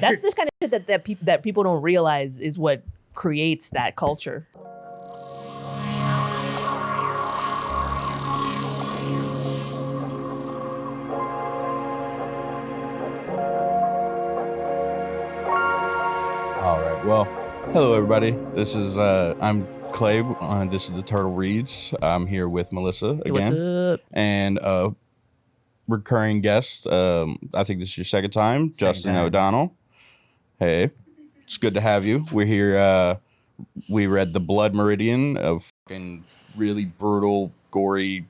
That's the kind of shit that people don't realize is what creates that culture. All right. Well, hello everybody. This is I'm Clay. This is the Turtle Reads. I'm here with Melissa again, What's up? and recurring guest. I think this is your second time, Justin O'Donnell. Hey, it's good to have you. We're here. We read The Blood Meridian, a fucking really brutal, gory,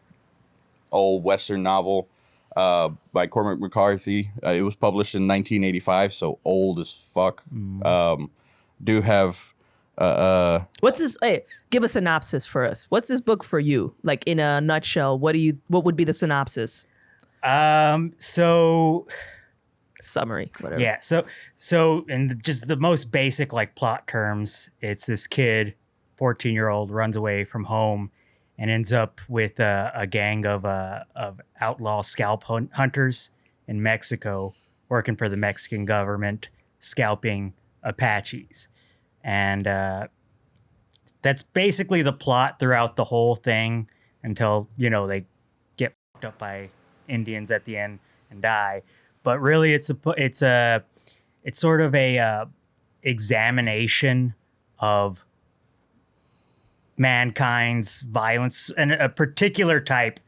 old Western novel by Cormac McCarthy. It was published in 1985, so old as fuck. Do have What's this? Hey, give a synopsis for us. What's this book for you? Like in a nutshell, what would be the synopsis? So Summary, whatever. yeah, so in just the most basic like plot terms, it's this kid, 14-year-old, runs away from home and ends up with a gang of outlaw scalp hunters in Mexico, working for the Mexican government, scalping Apaches. And that's basically the plot throughout the whole thing until, they get fucked up by Indians at the end and die. But really it's sort of a examination of mankind's violence, and a particular type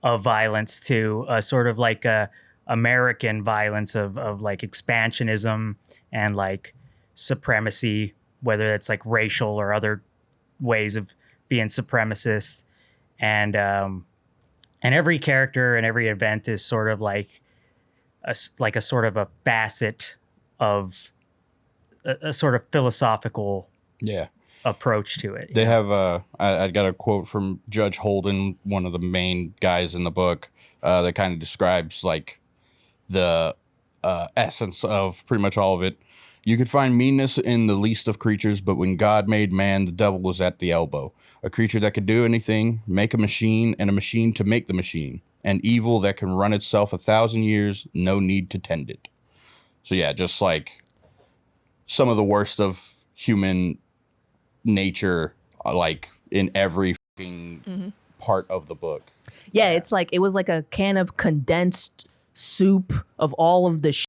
of violence too, sort of like a American violence of like expansionism and like supremacy, whether that's like racial or other ways of being supremacist. And every character and every event is sort of like a sort of a facet of a sort of philosophical approach to it. They have I got a quote from Judge Holden, one of the main guys in the book, that kind of describes like the essence of pretty much all of it. You could find meanness in the least of creatures, but when God made man, the devil was at the elbow. A creature that could do anything, make a machine, and a machine to make the machine. An evil that can run itself 1,000 years, no need to tend it. So yeah, just like some of the worst of human nature, like in every fucking part of the book. Yeah, it's like it was like a can of condensed soup of all of the shit,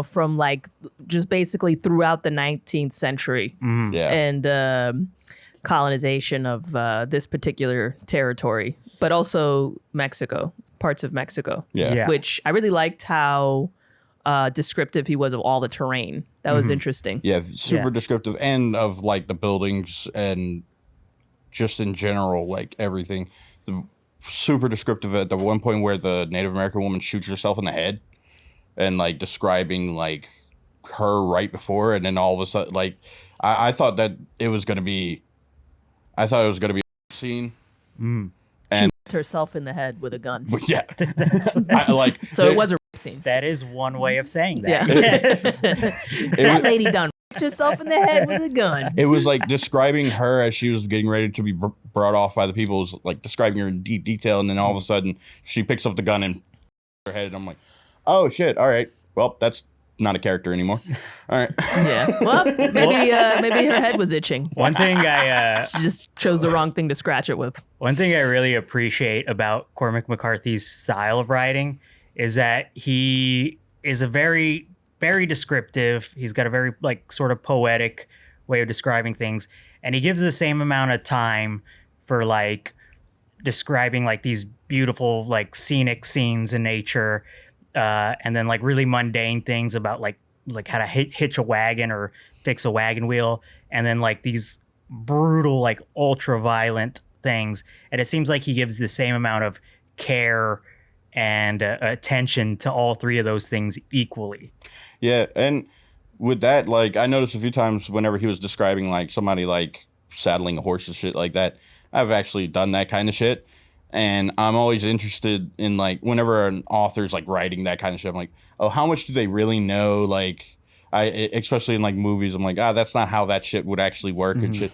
from like just basically throughout the 19th century and colonization of this particular territory, but also Mexico, parts of Mexico. Yeah. Which I really liked how descriptive he was of all the terrain. That was interesting. Yeah, super descriptive, and of like the buildings and just in general, like everything. Super descriptive at the one point where the Native American woman shoots herself in the head, and like describing like her right before, and then all of a sudden, like I thought that it was gonna be, a scene. And she herself in the head with a gun. Yeah, it was a scene. That is one way of saying that. Yeah. That lady done herself in the head with a gun. It was like describing her as she was getting ready to be brought off by the people. It was like describing her in deep detail, and then all of a sudden she picks up the gun and her head, and I'm like, oh shit, all right, well, that's not a character anymore. All right. Yeah. Well, maybe her head was itching. One thing she just chose the wrong thing to scratch it with. One thing I really appreciate about Cormac McCarthy's style of writing is that he is a very, very descriptive. He's got a very like sort of poetic way of describing things, and he gives the same amount of time for like describing like these beautiful like scenic scenes in nature. And then like really mundane things about like how to hitch a wagon or fix a wagon wheel. And then like these brutal, like ultra violent things. And it seems like he gives the same amount of care and attention to all three of those things equally. Yeah. And with that, like I noticed a few times whenever he was describing like somebody like saddling a horse and shit like that, I've actually done that kind of shit. And I'm always interested in like whenever an author's like writing that kind of shit, I'm like, oh, how much do they really know? Like, especially in like movies, I'm like, that's not how that shit would actually work and shit.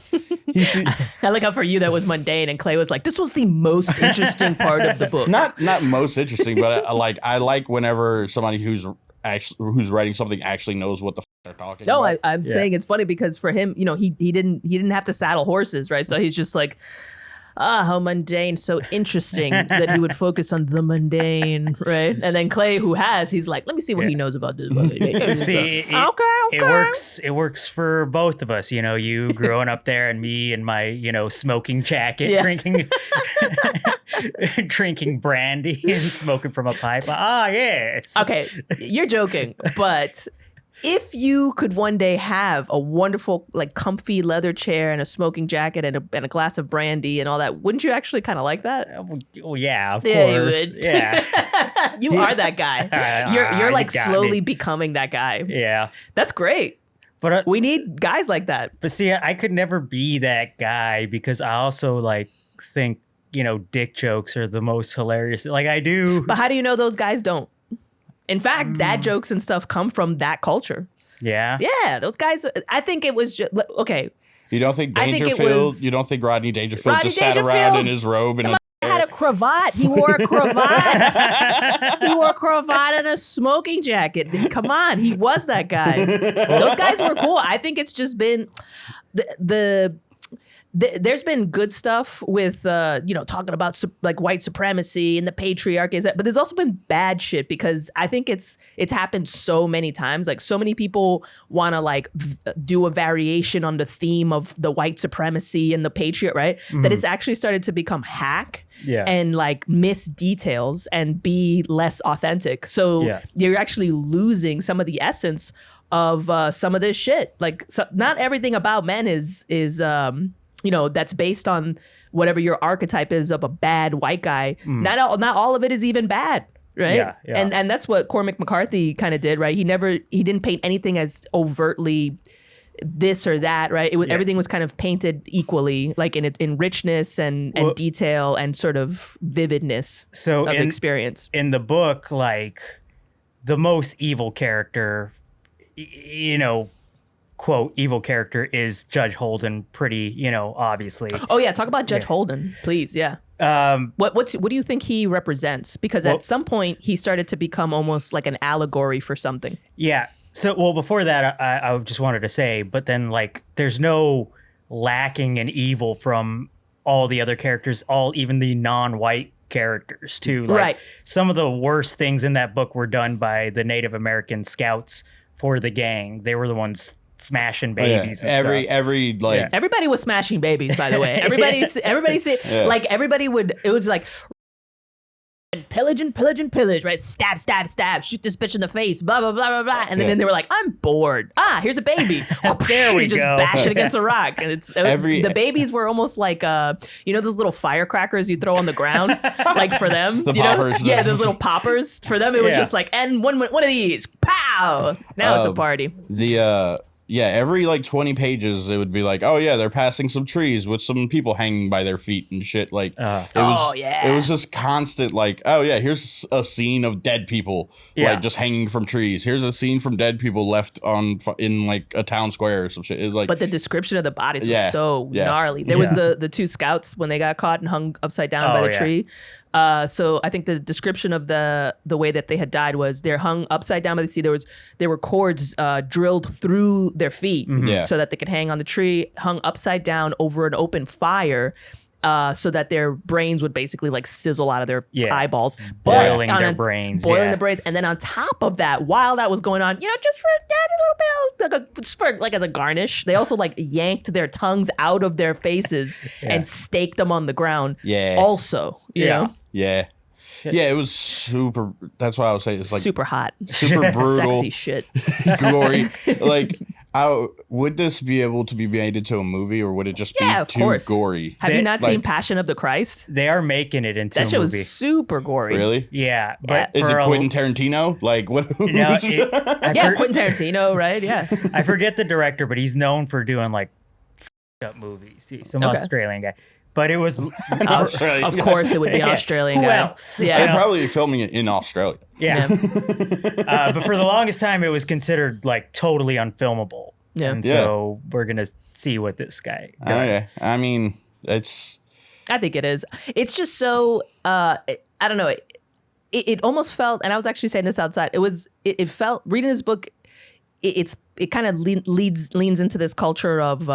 I like how for you that was mundane, and Clay was like, this was the most interesting part of the book. Not most interesting, but I like whenever somebody who's who's writing something actually knows what the they're talking No, about. I'm saying it's funny because for him, he didn't have to saddle horses, right? So he's just like, how mundane, so interesting that he would focus on the mundane, right? And then Clay, he's like, let me see what he knows about this. See, it works for both of us. You growing up there and me in my, smoking jacket, drinking brandy and smoking from a pipe. Yes. Okay, you're joking, but if you could one day have a wonderful, like, comfy leather chair and a smoking jacket and a glass of brandy and all that, wouldn't you actually kind of like that? Oh yeah, of course. You would. Yeah, you are that guy. You're like slowly becoming that guy. Yeah, that's great. But we need guys like that. But see, I could never be that guy because I also like think dick jokes are the most hilarious. Like I do. But how do you know those guys don't? In fact, dad jokes and stuff come from that culture. Yeah. Yeah, those guys, I think it was just, okay. You don't think you don't think Rodney Dangerfield just sat around in his robe and had a cravat. He wore a cravat. He wore a cravat and a smoking jacket. Come on, he was that guy. Those guys were cool. I think it's just been there's been good stuff with talking about like white supremacy and the patriarchy, but there's also been bad shit because I think it's happened so many times. Like so many people want to like do a variation on the theme of the white supremacy and the patriot, right? That it's actually started to become hack. Yeah. And like miss details and be less authentic. So you're actually losing some of the essence of some of this shit. Like not everything about men is that's based on whatever your archetype is of a bad white guy. Not all of it is even bad, right? Yeah. And that's what Cormac McCarthy kind of did, right? He didn't paint anything as overtly this or that, right? Everything was kind of painted equally, like in richness and detail and sort of vividness of experience. In the book, like the most evil character, quote, evil character is Judge Holden, pretty, obviously. Oh yeah, talk about Judge Holden, please. Yeah. What do you think he represents? Because at some point he started to become almost like an allegory for something. Yeah. So, before that, I just wanted to say, but then like, there's no lacking in evil from all the other characters, even the non-white characters too. Like, right. Some of the worst things in that book were done by the Native American scouts for the gang. They were the ones smashing babies and stuff. Everybody was smashing babies, by the way. Everybody like everybody would, it was like pillage, right? Stab, shoot this bitch in the face, blah, blah, blah, blah, blah. And then they were like, I'm bored. Here's a baby. There we just go. bash it against a rock. And the babies were almost like, those little firecrackers you throw on the ground, like for them, poppers. Yeah, those little poppers. For them, it was just like, and one of these, pow. Now it's a party. Every like 20 pages, it would be like, oh yeah, they're passing some trees with some people hanging by their feet and shit. Like, it was just constant. Like, oh yeah, here's a scene of dead people, like just hanging from trees. Here's a scene from dead people left in like a town square or some shit. It's like, but the description of the bodies was so gnarly. There was the two scouts when they got caught and hung upside down by the tree. So I think the description of the way that they had died was they're hung upside down by the sea. There were cords drilled through their feet so that they could hang on the tree, hung upside down over an open fire. So that their brains would basically like sizzle out of their eyeballs, boiling their brains. And then on top of that, while that was going on, just for a little bit, like as a garnish, they also like yanked their tongues out of their faces and staked them on the ground. Yeah. Also, you know. Yeah. Yeah, it was super. That's why I was saying it's like super hot, super brutal, sexy shit, gory. Like, would this be able to be made into a movie, or would it just be too gory? Have you not seen Passion of the Christ? They are making it into a movie. That shit was super gory. Really? Yeah, but is it Quentin Tarantino? Like what? Quentin Tarantino, right? Yeah. I forget the director, but he's known for doing like up movies. He's some Australian guy. But it was of course it would be an Australian guy. Who else? Yeah, they're probably filming it in Australia. Yeah. But for the longest time, it was considered like totally unfilmable. Yeah. And so we're gonna see what this guy does. Oh, yeah. I mean, I think it is. It's just so I don't know. it almost felt, and I was actually saying this outside, it felt, reading this book, it kind of leans into this culture of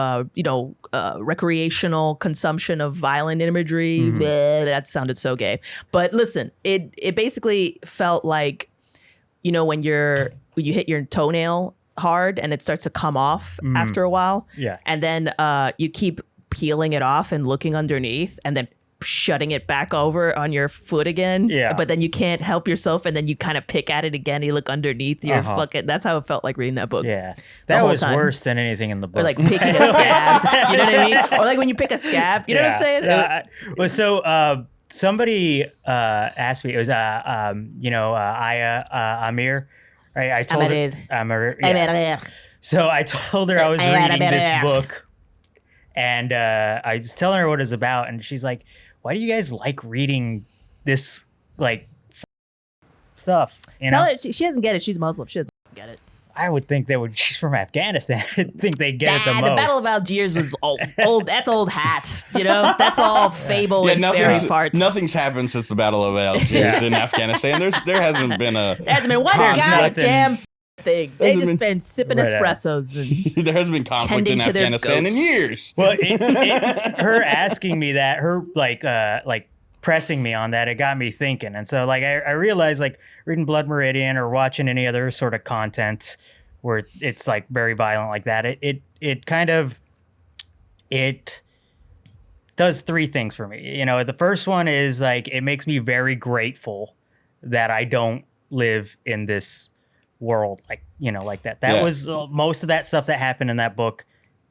recreational consumption of violent imagery. Bleh, that sounded so gay. But listen, it basically felt like, when you hit your toenail hard and it starts to come off after a while. Yeah. And then you keep peeling it off and looking underneath and then shutting it back over on your foot again. Yeah. But then you can't help yourself, and then you kind of pick at it again. You look underneath your fucking. That's how it felt like reading that book. Yeah. That was worse than anything in the book. Or like picking a scab. You know what I mean? Or like when you pick a scab. You know what I'm saying? Well, so somebody asked me, it was Aya Amir. Right? I told her. Amir. Yeah. So I told her I was reading this book, and I was telling her what it's about, and she's like, "Why do you guys like reading this stuff?" Tell her she doesn't get it. She's Muslim. She doesn't get it. I would think she's from Afghanistan. I think they get it the most. The Battle of Algiers was old. That's old hat. That's all fable and fairy farts. Nothing's happened since the Battle of Algiers in Afghanistan. There hasn't been one goddamn thing. They've just been sipping espressos. And there hasn't been conflict in Afghanistan in years. Well, her asking me that, her like pressing me on that, it got me thinking. And so I realized, like, reading Blood Meridian or watching any other sort of content where it's like very violent like that, it kind of, it does three things for me. The first one is like, it makes me very grateful that I don't live in this world like that. That was most of that stuff that happened in that book,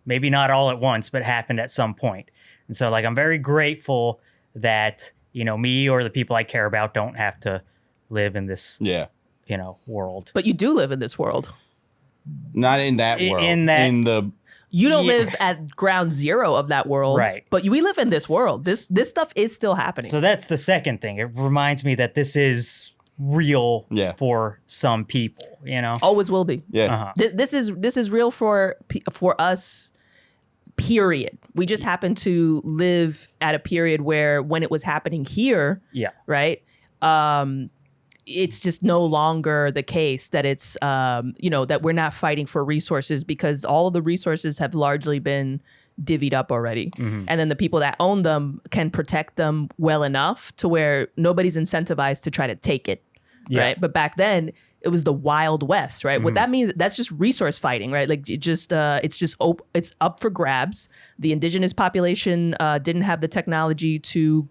maybe not all at once, but happened at some point. And so I'm very grateful that me or the people I care about don't have to live in this world. But you do live in this world. Not in that world. You don't live at ground zero of that world, right? But we live in this world. This stuff is still happening. So that's the second thing. It reminds me that this is real for some people. Always will be. Yeah. This is real for us. Period. We just happen to live at a period where, when it was happening here, right? It's just no longer the case that it's that we're not fighting for resources, because all of the resources have largely been divvied up already. And then the people that own them can protect them well enough to where nobody's incentivized to try to take it, right? But back then, it was the Wild West, right? What that means, that's just resource fighting, right? Like, it's up for grabs. The indigenous population didn't have the technology to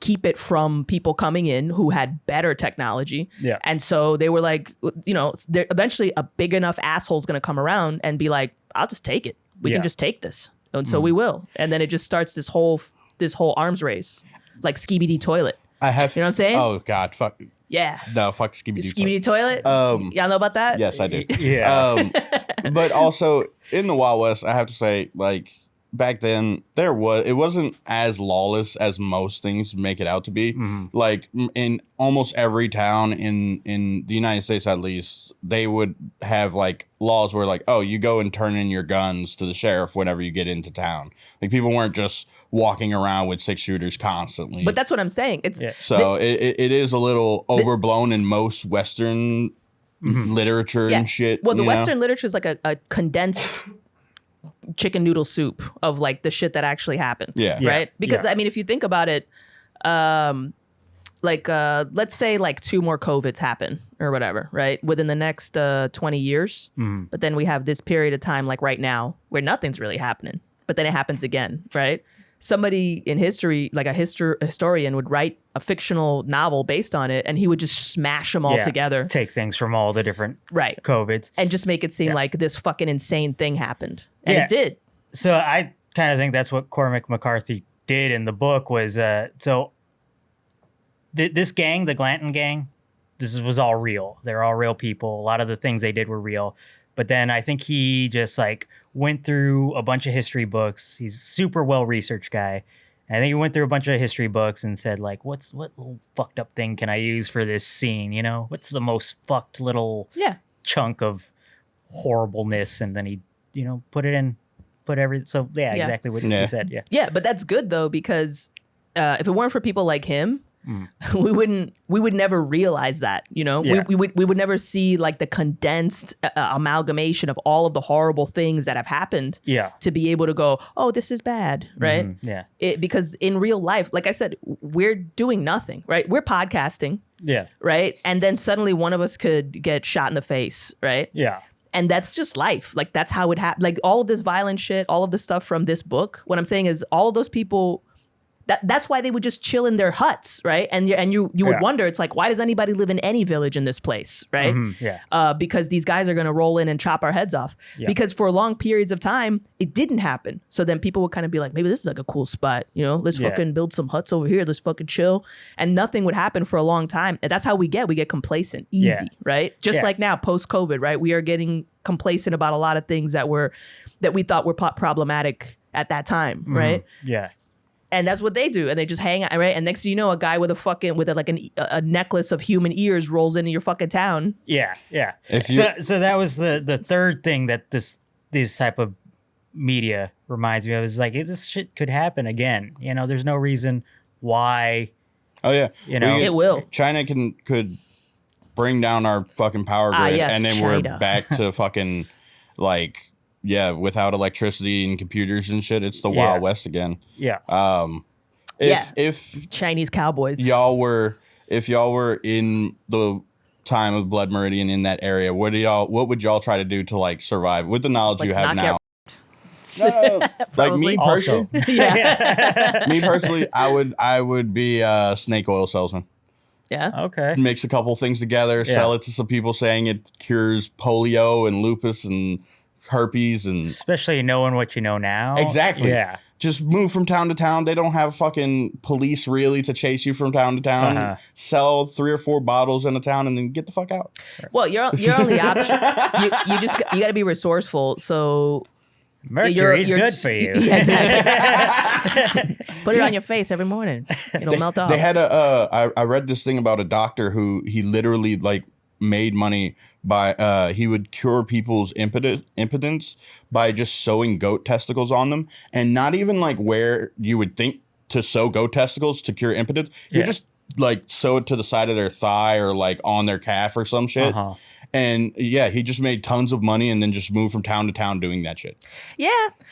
keep it from people coming in who had better technology. Yeah. And so they were like, eventually a big enough asshole's going to come around and be like, I'll just take it. We can just take this. And so we will. And then it just starts this whole arms race, like Skibidi Toilet. You know what I'm saying? Oh, God, fuck. Yeah. No, fuck Skibidi Toilet. Y'all know about that? Yes, I do. Yeah. But also, in the Wild West, I have to say, like, back then, it wasn't as lawless as most things make it out to be. Like, in almost every town in the United States, at least, they would have, like, laws where, like, oh, you go and turn in your guns to the sheriff whenever you get into town. Like, people weren't just walking around with 6-shooters constantly. But that's what I'm saying. It is a little overblown in most Western literature and shit. Well, the Western literature is like a condensed chicken noodle soup of like the shit that actually happened. Right? Because I mean, if you think about it, let's say like 2 more COVIDs happen or whatever, right? Within the next 20 years. But then we have this period of time, like right now, where nothing's really happening. But then it happens again, right? Somebody in history, like a historian, would write a fictional novel based on it, and he would just smash them all together. Take things from all the different COVIDs. And just make it seem like this fucking insane thing happened. And it did. So I kind of think that's what Cormac McCarthy did in the book was, this gang, the Glanton gang, this was all real. They're all real people. A lot of the things they did were real. But then I think he just like went through a bunch of history books. He's a super well-researched guy. And I think he went through a bunch of history books and said, like, what little fucked up thing can I use for this scene? What's the most fucked little chunk of horribleness? And then he, put everything. So exactly what you said. Yeah. Yeah. But that's good though, because if it weren't for people like him, we would never realize that, you know. We would never see like the condensed amalgamation of all of the horrible things that have happened to be able to go, oh, this is bad, right? Because in real life, like I said, we're doing nothing, right? We're podcasting, right? And then suddenly one of us could get shot in the face, right? And that's just life. Like, that's how it happened. Like, all of this violent shit, all of the stuff from this book, what I'm saying is all of those people, that's why they would just chill in their huts, right? And you would wonder, it's like, why does anybody live in any village in this place, right? Because these guys are going to roll in and chop our heads off. Because for long periods of time, it didn't happen. So then people would kind of be like, maybe this is like a cool spot, you know? Let's fucking build some huts over here. Let's fucking chill. And nothing would happen for a long time. And that's how we get complacent, easy, right? Just like now, post-COVID, right? We are getting complacent about a lot of things that we thought were problematic at that time, right? And that's what they do, and they just hang out, right? And next thing you know, a guy with a necklace of human ears rolls into your fucking town. So that was the third thing that this type of media reminds me of, is like, this shit could happen again. You know, there's no reason why. Oh yeah, you know, it will. China could bring down our fucking power grid, and then China. we're back to fucking like. Yeah, without electricity and computers and shit, it's the Wild West again. If Chinese cowboys, if y'all were in the time of Blood Meridian in that area, what would y'all try to do to like survive with the knowledge you have now? No, like me personally, me personally, I would be a snake oil salesman. Okay. Mix a couple things together, sell it to some people saying it cures polio and lupus and herpes, and especially knowing what you know now. Exactly. Just move from town to town. They don't have fucking police really to chase you from town to town. Sell 3 or 4 bottles in a town and then get the fuck out. Well, your only option, you got to be resourceful. So Mercury's good for you. Exactly. Put it on your face every morning. It'll melt off. They had I read this thing about a doctor who he literally like made money by he would cure people's impotence by just sewing goat testicles on them, and not even like where you would think to sew goat testicles to cure impotence. You just like sew it to the side of their thigh or like on their calf or some shit. And he just made tons of money and then just moved from town to town doing that shit. Yeah,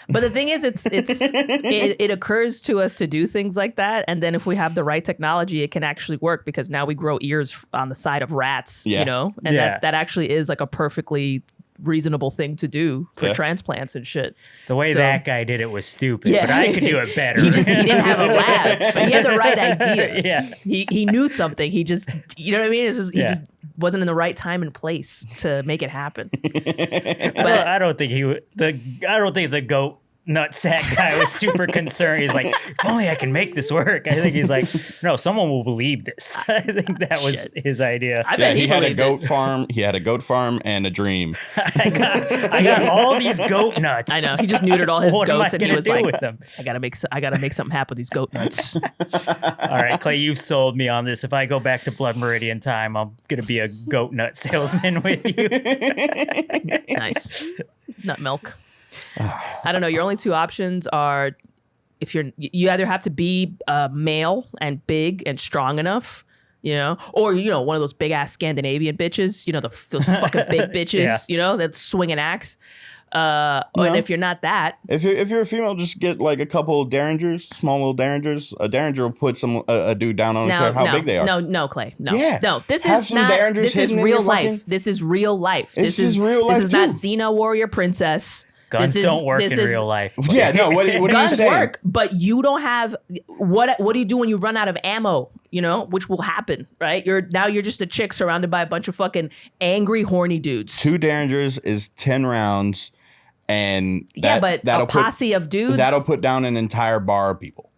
but the thing is, it occurs to us to do things like that, and then if we have the right technology, it can actually work, because now we grow ears on the side of rats, you know, and that actually is like a perfectly reasonable thing to do for transplants and shit. The way that guy did it was stupid, but I could do it better. He didn't have a lab, but he had the right idea. He knew something. He just, you know what I mean? It's just, he just wasn't in the right time and place to make it happen. But I don't think the goat nutsack guy was super concerned. He's like, if only I can make this work. I think he's like, no, someone will believe this. I think that was his idea. I bet he had a goat farm. He had a goat farm and a dream. I got all these goat nuts. I know. He just neutered all his goats, and he was like, with them? I gotta make something happen with these goat nuts. All right, Clay, you've sold me on this. If I go back to Blood Meridian time, I'm gonna be a goat nut salesman with you. Nice. Nut milk. I don't know. Your only 2 options are, you either have to be male and big and strong enough, you know, or, you know, one of those big ass Scandinavian bitches, you know, those fucking big bitches, you know, that swing an axe. And if you're not that, if you're a female, just get like a couple of derringers, small little derringers. A derringer will put a dude down on how big they are. No, Clay. No. This Have is some not. derringers This is hidden in real your life. fucking- This is real life. This is real life This is too. not Xena Warrior Princess. Guns don't work in real life. Yeah, no. What are you Guns saying? work, but you don't have what do you do when you run out of ammo? You know, which will happen, right? You're just a chick surrounded by a bunch of fucking angry, horny dudes. 2 derringers is 10 rounds, and but a posse of dudes that'll put down an entire bar of people.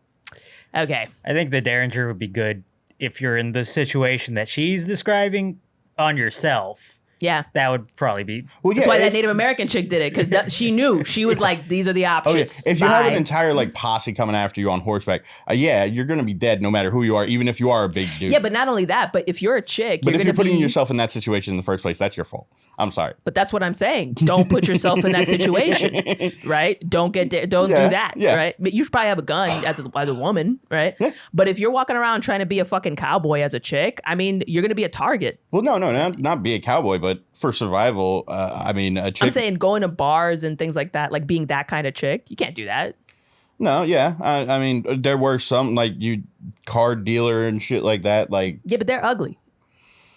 Okay, I think the derringer would be good if you're in the situation that she's describing on yourself. Yeah. That would probably be. Well, That's why that Native American chick did it, because she knew. She was like, these are the options. If you have an entire like posse coming after you on horseback, you're gonna be dead no matter who you are, even if you are a big dude. Yeah, but not only that, but if you're a chick, but if you're putting yourself in that situation in the first place, that's your fault. I'm sorry. But that's what I'm saying. Don't put yourself in that situation, right? Don't do that, right? But you should probably have a gun as a woman, right? Yeah. But if you're walking around trying to be a fucking cowboy as a chick, I mean, you're gonna be a target. Well, no, not be a cowboy, but for survival, I mean, a chick. I'm saying going to bars and things like that, like being that kind of chick, you can't do that. No, yeah. I mean, there were some, like, you card dealer and shit like that. Like, yeah, but they're ugly.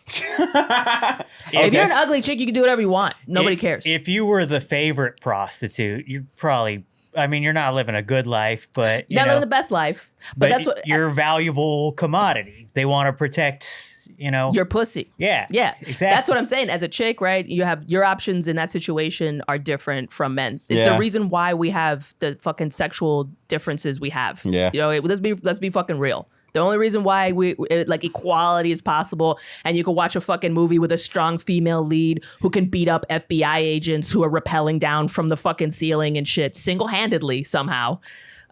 If you're an ugly chick, you can do whatever you want. Nobody cares. If you were the favorite prostitute, you probably, I mean, you're not living a good life, but you're not living the best life. But that's what you're a valuable commodity. They want to protect, your pussy. Yeah. Exactly. That's what I'm saying. As a chick, right? You have your options in that situation are different from men's. It's the reason why we have the fucking sexual differences we have. Yeah. Let's be fucking real. The only reason why like equality is possible, and you can watch a fucking movie with a strong female lead who can beat up FBI agents who are rappelling down from the fucking ceiling and shit single-handedly somehow.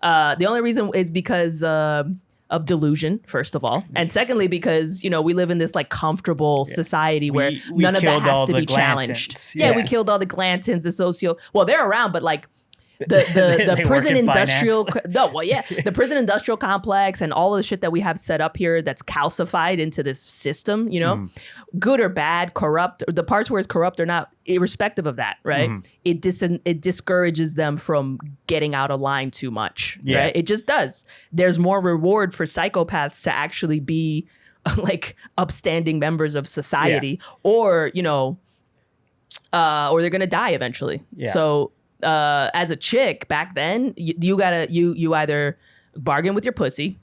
The only reason is because of delusion, first of all, and secondly because we live in this like comfortable society where none of that has to be challenged. Yeah, we killed all the Glantons, the socio. Well, they're around, but like. The prison industrial the prison industrial complex and all of the shit that we have set up here that's calcified into this system, good or bad, corrupt, the parts where it's corrupt or not, irrespective of that, right? It discourages them from getting out of line too much, right? It just does. There's more reward for psychopaths to actually be like upstanding members of society, or or they're gonna die eventually. So as a chick back then, you either bargain with your pussy,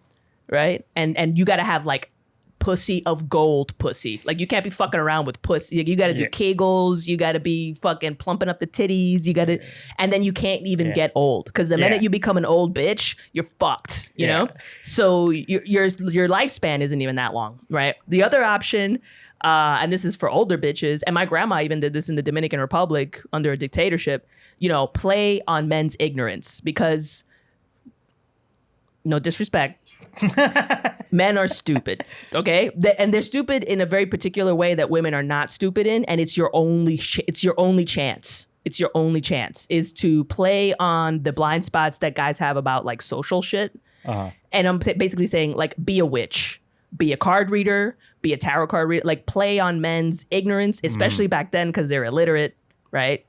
right? And you gotta have like pussy of gold pussy. Like you can't be fucking around with pussy. Like, you gotta do Kegels, you gotta be fucking plumping up the titties, and then you can't even get old. Because the minute you become an old bitch, you're fucked, you know? So your lifespan isn't even that long, right? The other option, and this is for older bitches, and my grandma even did this in the Dominican Republic under a dictatorship, play on men's ignorance, because no disrespect, men are stupid, okay? And they're stupid in a very particular way that women are not stupid in, and it's your only chance. It's your only chance is to play on the blind spots that guys have about like social shit. And I'm basically saying, like, be a witch, be a card reader, be a tarot card reader, like play on men's ignorance, especially back then because they're illiterate, right?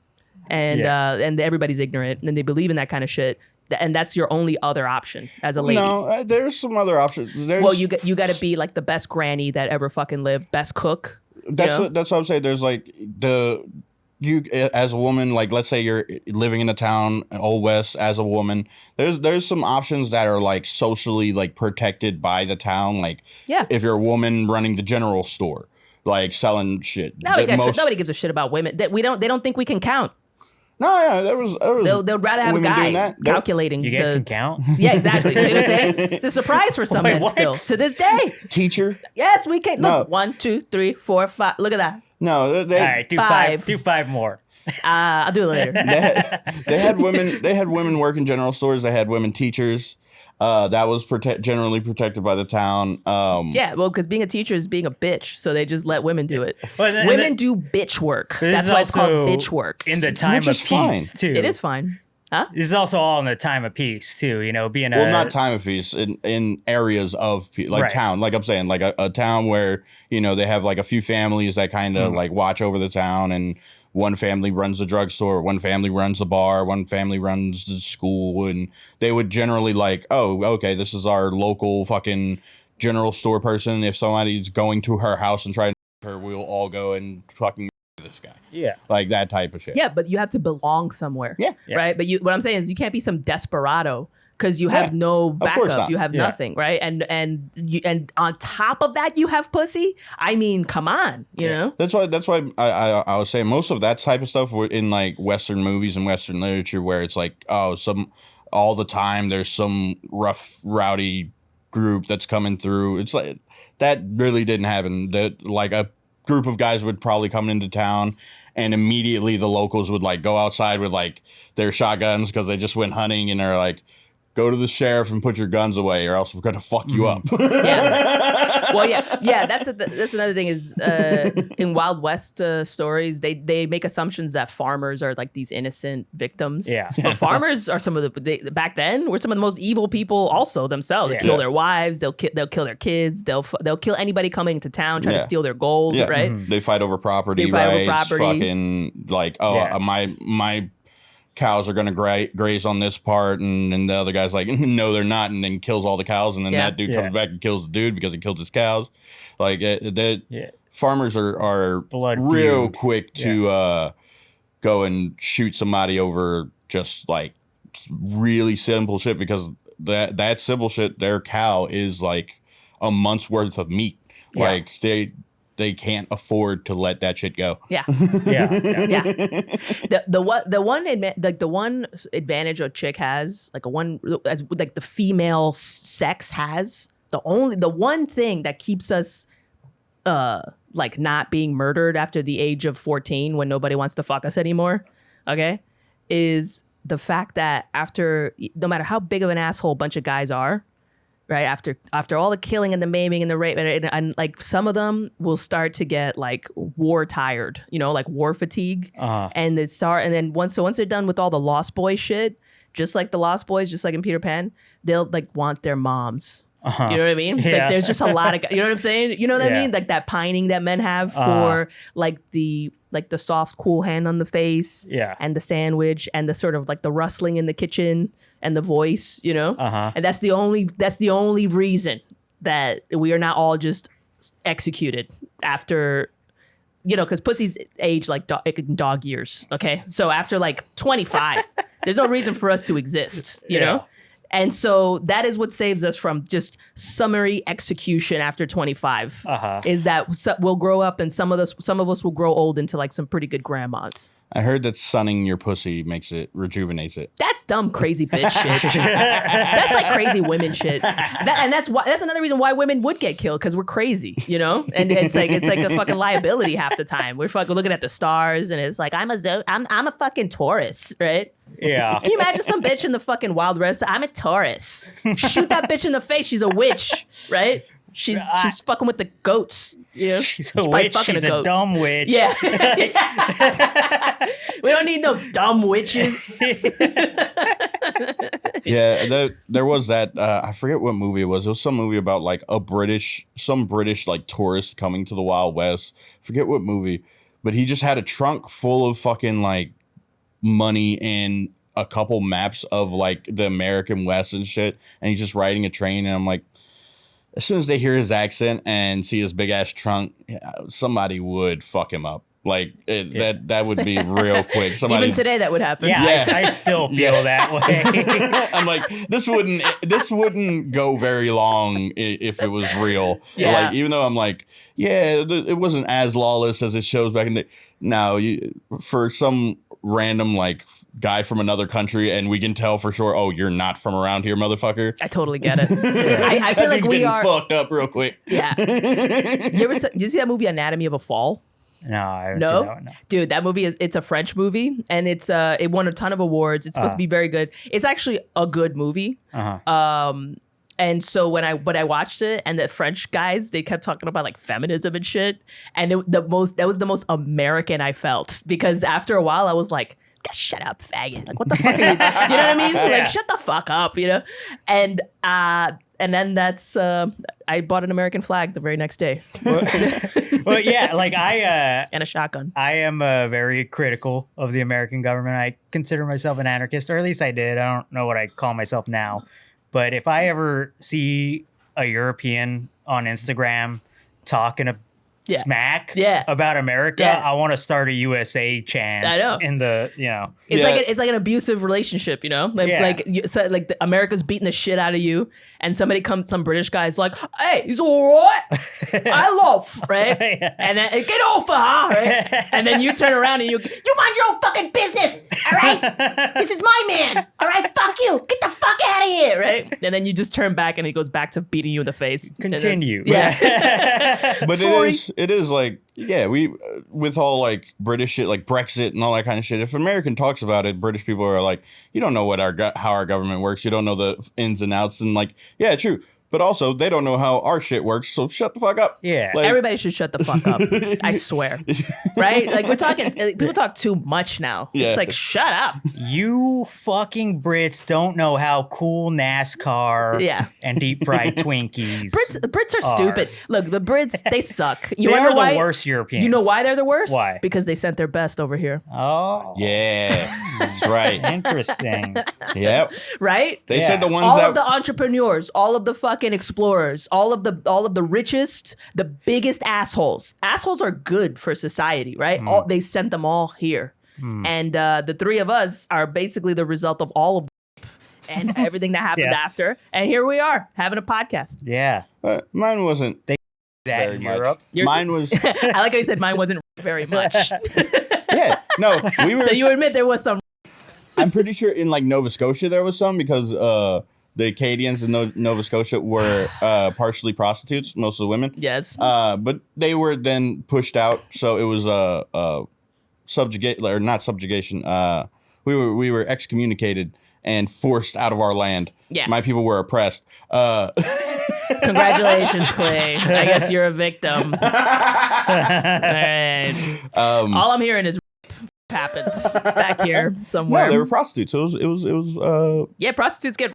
And everybody's ignorant and they believe in that kind of shit. And that's your only other option as a lady. No, there's some other options. Well, you got to be like the best granny that ever fucking lived, best cook. That's what I'm saying. There's like you as a woman, like let's say you're living in a town, Old West, as a woman. There's some options that are like socially like protected by the town. Like if you're a woman running the general store, like selling shit. Nobody gives a shit about women. They don't think we can count. No, there was they'd rather have a guy calculating. You guys can count? Yeah, exactly. You know what I'm saying? It's a surprise for some men still to this day. Teacher? Yes, we can. Look, 1, 2, 3, 4, 5. Look at that. No, all right, do five. Do 5 more. I'll do it later. They had women work in general stores. They had women teachers. That was generally protected by the town. Well, because being a teacher is being a bitch, so they just let women do it. Women do bitch work. That's why it's called bitch work. In the time of peace, too. It is fine. Huh? This is also all in the time of peace, too. Being not time of peace, in areas of peace, like town. Like I'm saying, like a town where, they have like a few families that kind of like watch over the town, and one family runs the drugstore, one family runs the bar, one family runs the school, and they would generally like, oh, okay, this is our local fucking general store person. If somebody's going to her house and trying to her, we'll all go and fucking this guy. Yeah. Like that type of shit. Yeah, but you have to belong somewhere. Yeah. Right? But what I'm saying is you can't be some desperado because you have no backup. You have nothing, right? And on top of that, you have pussy. I mean, come on, you know. That's why I was saying most of that type of stuff were in like Western movies and Western literature, where it's like, all the time there's some rough, rowdy group that's coming through. It's like that really didn't happen. That like a group of guys would probably come into town, and immediately the locals would like go outside with like their shotguns because they just went hunting, and they're like, go to the sheriff and put your guns away, or else we're gonna fuck you up. Yeah. Well, yeah. That's another thing is in Wild West stories, they make assumptions that farmers are like these innocent victims. Yeah. But farmers are some of back then were some of the most evil people also themselves. They kill their wives. They'll kill their kids. They'll kill anybody coming to town trying to steal their gold. Yeah. Right. They fight over property rights. Fucking like my cows are going to graze on this part, and then the other guy's like, no, they're not, and then kills all the cows, and then that dude comes back and kills the dude because he killed his cows. Like, farmers are real quick to go and shoot somebody over just, like, really simple shit, because that simple shit, their cow is, like, a month's worth of meat. Yeah. Like, they can't afford to let that shit go. Yeah. The one advantage a chick has, like the female sex has, the one thing that keeps us like not being murdered after the age of 14 when nobody wants to fuck us anymore, okay, is the fact that after, no matter how big of an asshole a bunch of guys are, right, after all the killing and the maiming and the rape, and like some of them will start to get like war tired, like war fatigue, and then once they're done with all the Lost Boys shit, just like the Lost Boys, just like in Peter Pan, they'll like want their moms. You know what I mean? Yeah. Like there's just a lot of, you know what I'm saying? You know what I mean? Like that pining that men have for like the soft, cool hand on the face, and the sandwich, and the sort of like the rustling in the kitchen, and the voice, and that's the only reason that we are not all just executed after, because pussies age like dog years. Okay, so after like 25, there's no reason for us to exist. You know. And so that is what saves us from just summary execution after 25. Is that we'll grow up, and some of us will grow old into like some pretty good grandmas. I heard that sunning your pussy rejuvenates it. That's dumb, crazy bitch shit. That's like crazy women shit. That's another reason why women would get killed, because we're crazy, And it's like a fucking liability half the time. We're fucking looking at the stars, and it's like I'm a fucking Taurus, right? Yeah. Can you imagine some bitch in the fucking Wild West? I'm a Taurus. Shoot that bitch in the face. She's a witch, right? She's fucking with the goats. She's a witch. She's a dumb witch. Yeah. We don't need no dumb witches. Yeah, there was that. I forget what movie it was. It was some movie about like some British like tourist coming to the Wild West. Forget what movie, but he just had a trunk full of fucking like money and a couple maps of like the American West and shit, and he's just riding a train, and I'm like, as soon as they hear his accent and see his big ass trunk, somebody would fuck him up. Like that would be real quick. Somebody, even today that would happen. Yeah. I still feel that way. I'm like, this wouldn't go very long if it was real. Yeah. Like, even though I'm like, it wasn't as lawless as it shows back in the. Now, for some random like guy from another country, and we can tell for sure, oh, you're not from around here, motherfucker. I totally get it. I feel like we are fucked up real quick. Yeah. Did you see that movie Anatomy of a Fall? No, I haven't seen that one. No. Dude, that movie it's a French movie, and it won a ton of awards. It's supposed to be very good. It's actually a good movie. And so when I watched it, and the French guys, they kept talking about like feminism and shit, and that was the most American I felt, because after a while I was like, shut up, faggot. Like, what the fuck are you? You know what I mean? Like, shut the fuck up, And then that's I bought an American flag the very next day. Well, yeah, like and a shotgun. I am very critical of the American government. I consider myself an anarchist, or at least I did. I don't know what I call myself now. But if I ever see a European on Instagram talking smack about America, I want to start a USA chant. I know. In the, it's like an abusive relationship, like America's beating the shit out of you, and some British guy's like, hey, he's all right. I love, right? And then get off of her, right? And then you turn around and you mind your own fucking business, all right? This is my man, all right? Fuck you. Get the fuck out of here, right? right? And then you just turn back and he goes back to beating you in the face. Continue. Yeah. But it is like, yeah, we, with all like British shit, like Brexit and all that kind of shit, if American talks about it, British people are like, you don't know what how our government works. You don't know the ins and outs. And like, yeah, true. But also, they don't know how our shit works, so shut the fuck up. Yeah. Like, everybody should shut the fuck up. I swear. Right? Like, we're talking, people talk too much now. Yeah. It's like, shut up. You fucking Brits don't know how cool NASCAR and deep fried Twinkies Brits are stupid. Look, the Brits, they suck. They are the worst Europeans. You know why they're the worst? Why? Because they sent their best over here. Oh. Yeah. That's right. Interesting. Yep. Right? They said the ones all of the entrepreneurs, all of the fucking explorers, all of the richest, the biggest assholes. Assholes are good for society, right? They sent them all here. And the three of us are basically the result of all of and everything that happened after. And here we are having a podcast. Yeah. Mine wasn't that very in Europe. Mine was I like how you said mine wasn't very much. Yeah. No, we were. So you admit there was some. I'm pretty sure in like Nova Scotia there was some because the Acadians in Nova Scotia were partially prostitutes, most of the women. Yes. But they were then pushed out, so it was not subjugation. We were excommunicated and forced out of our land. Yeah. My people were oppressed. Congratulations, Clay. I guess you're a victim. All right. All I'm hearing is happened back here somewhere. No, they were prostitutes. It was. Yeah, prostitutes get.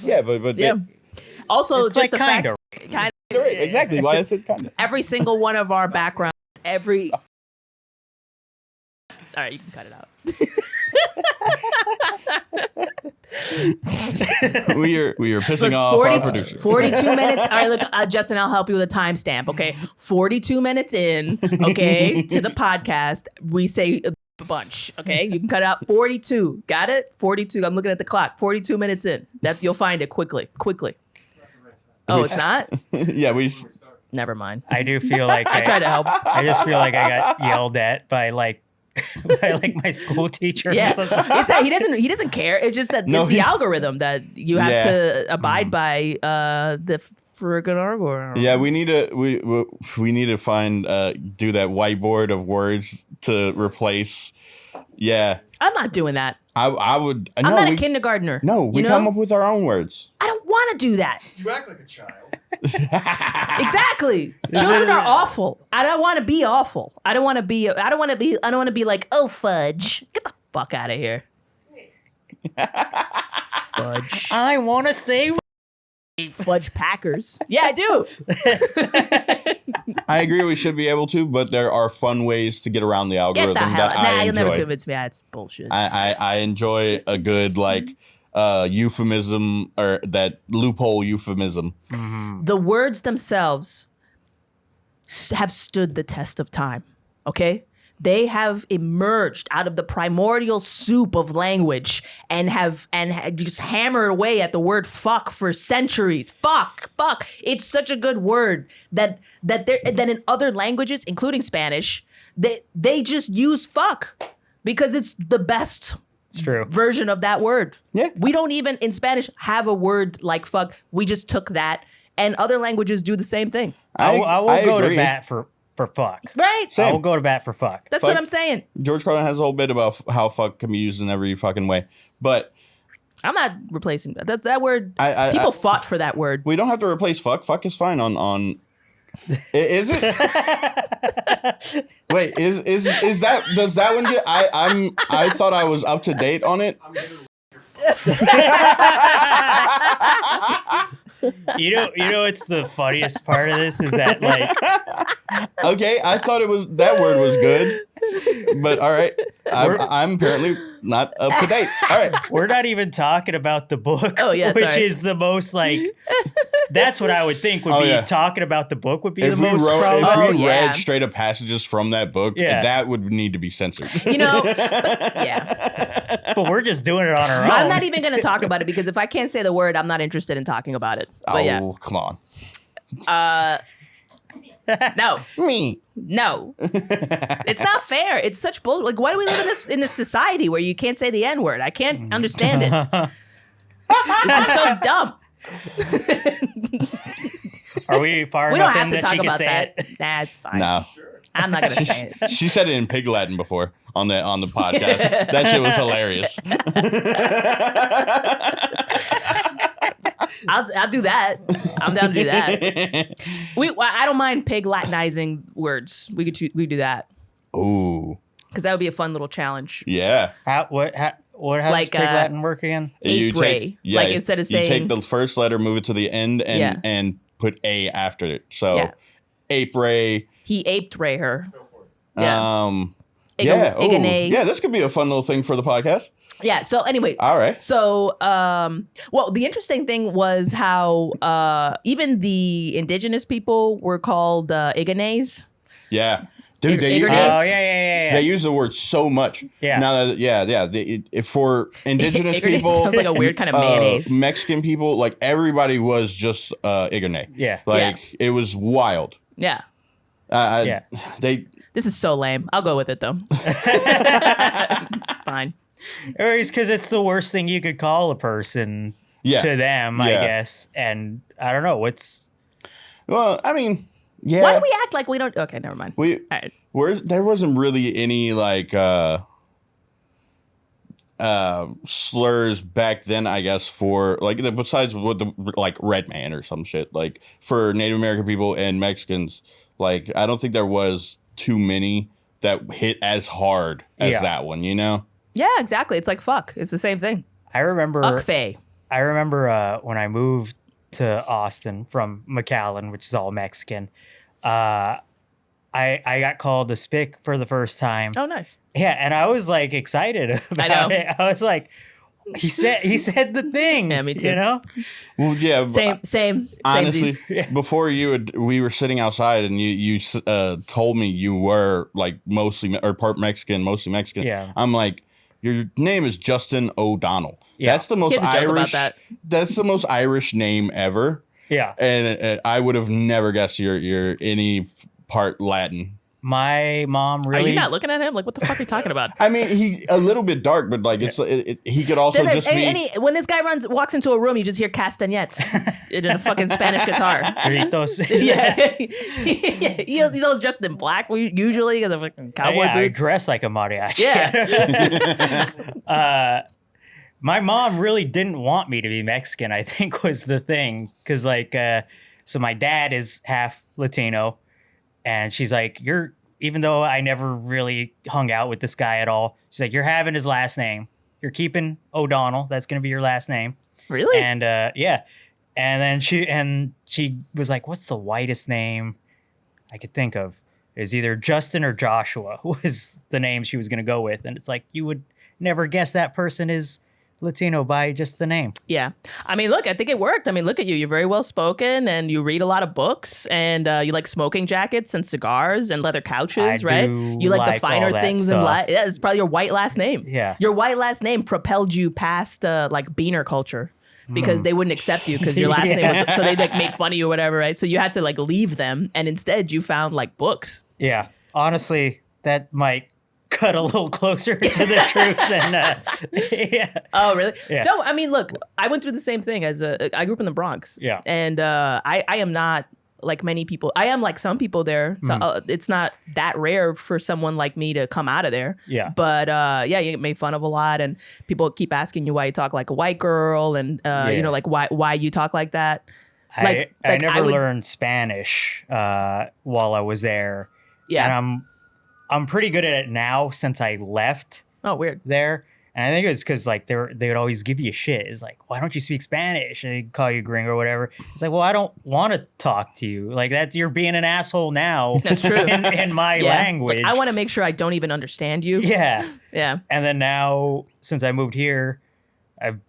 Yeah, but yeah. Also, it's just like kind of. Exactly why I said kind of. Every single one of our backgrounds, All right, you can cut it out. we are pissing off our producer. 42 minutes. All right, look, Justin, I'll help you with a timestamp. Okay, 42 minutes in. Okay, to the podcast, we say a bunch. Okay, you can cut out 42. Got it? 42. I'm looking at the clock. 42 minutes in. That you'll find it quickly. Oh, it's not? Yeah, Never mind. I do feel like I try to help. I just feel like I got yelled at by like my school teacher. Yeah, it's that he doesn't care. It's just that it's the algorithm that you have to abide by. The friggin' algorithm. Yeah, we need to find do that whiteboard of words to replace. Yeah, I'm not doing that. I would. I'm not a kindergartner. No, we come up with our own words. I don't want to do that. You act like a child. Exactly. Children are awful. I don't want to be awful. I don't want to be like, oh, fudge. Get the fuck out of here. Fudge. I want to say fudge Packers. Yeah, I do. I agree we should be able to, but there are fun ways to get around the algorithm. Get the hell that I enjoy. You'll never convince me. That's bullshit. I enjoy a good euphemism or that loophole euphemism. Mm-hmm. The words themselves have stood the test of time. Okay? They have emerged out of the primordial soup of language and have just hammered away at the word fuck for centuries. Fuck. It's such a good word that in other languages, including Spanish, they just use fuck because it's the best version of that word. Yeah. We don't even in Spanish have a word like fuck. We just took that, and other languages do the same thing. I will go to bat for fuck. Right? I will go to bat for fuck. That's what I'm saying. George Carlin has a whole bit about how fuck can be used in every fucking way. But I'm not replacing that. That word, people fought for that word. We don't have to replace fuck. Fuck is fine on is it? Wait, is that, does that one get, I thought I was up to date on it. You know, it's the funniest part of this is that like. Okay, I thought that word was good, but all right, I'm apparently not up to date. All right, we're not even talking about the book. Oh yeah, which is the most like. That's what I would think would be talking about the book would be the most. If we read straight up passages from that book, that would need to be censored. You know, but we're just doing it on our own. I'm not even going to talk about it because if I can't say the word, I'm not interested in talking about it. But come on. No. Me. No. It's not fair. It's such bull. Like, why do we live in this society where you can't say the N-word? I can't understand it. This is so dumb. Are we far We enough don't have in to that talk she can about say that. it? Nah, it's fine. No. I'm not gonna say it. She said it in Pig Latin before on the podcast. That shit was hilarious. I'll do that. I'm down to do that. I don't mind pig Latinizing words. We could do that. Ooh. Because that would be a fun little challenge. Yeah. What has Like, Pig Latin work again? You Apre. Like, instead of saying- you take the first letter, move it to the end, and put a after it. So, Apre. He aped Ray her. Yeah. Yeah. Ooh, yeah, this could be a fun little thing for the podcast. Yeah. So anyway. All right. So, well, the interesting thing was how even the indigenous people were called Iganes. Yeah. Dude, they Igordays? use the word so much. Yeah. Now that, for indigenous people, sounds like a weird kind of mayonnaise. Mexican people, like everybody was just Igone. Yeah. Like it was wild. Yeah. This is so lame. I'll go with it though. Fine. Or it's because it's the worst thing you could call a person to them, I guess. And I don't know Well, I mean, yeah. Why do we act like we don't? Okay, never mind. All right. There wasn't really any like slurs back then, I guess, for like besides with the like red man or some shit, like for Native American people and Mexicans. Like I don't think there was too many that hit as hard as that one, you know? Yeah, exactly. It's like fuck. It's the same thing. I remember Ukfe. I remember when I moved to Austin from McAllen, which is all Mexican. I got called a spick for the first time. Oh, nice. Yeah, and I was like excited about it. I was like, he said the thing. Yeah, me too. You know? Well, yeah. Same. Honestly, Samesies. before we were sitting outside and you told me you were like mostly or part Mexican, mostly Mexican. Yeah. I'm like, your name is Justin O'Donnell. Yeah. That's the most He has a joke Irish. about that. That's the most Irish name ever. Yeah. And I would have never guessed you're any part Latin. My mom really. Are you not looking at him? Like, what the fuck are you talking about? I mean, he a little bit dark, but like he could also just be. When this guy walks into a room, you just hear castanets in a fucking Spanish guitar. Yeah. He's always dressed in black usually because of fucking cowboy boots. I dress like a mariachi. Yeah. My mom really didn't want me to be Mexican, I think was the thing. Because like, so my dad is half Latino. And she's like, even though I never really hung out with this guy at all, she's like, you're having his last name. You're keeping O'Donnell. That's going to be your last name. Really? And yeah. And then she was like, what's the whitest name I could think of? It was either Justin or Joshua was the name she was going to go with. And it's like, you would never guess that person is Latino by just the name. Yeah. I mean, look, I think it worked. I mean, look at you. You're very well spoken and you read a lot of books and you like smoking jackets and cigars and leather couches, right? You like the finer things in life. Yeah, it's probably your white last name. Yeah. Your white last name propelled you past like beaner culture because they wouldn't accept you because your last name was, so they'd like make fun of you or whatever, right? So you had to like leave them and instead you found like books. Yeah. Honestly, that might cut a little closer to the truth than yeah. Oh, really? Yeah. Don't. I mean, look, I went through the same thing I grew up in the Bronx. Yeah. And I am not like many people. I am like some people there. So it's not that rare for someone like me to come out of there. Yeah. But yeah, you get made fun of a lot and people keep asking you why you talk like a white girl and you know, like why you talk like that. I never learned Spanish while I was there. Yeah. And I'm pretty good at it now since I left. Oh, weird. There. And I think it's because like they would always give you shit. It's like, why don't you speak Spanish? And they'd call you gringo or whatever. It's like, well, I don't want to talk to you. Like that, you're being an asshole now. That's true. in my language. Like, I want to make sure I don't even understand you. Yeah. Yeah. And then now, since I moved here, You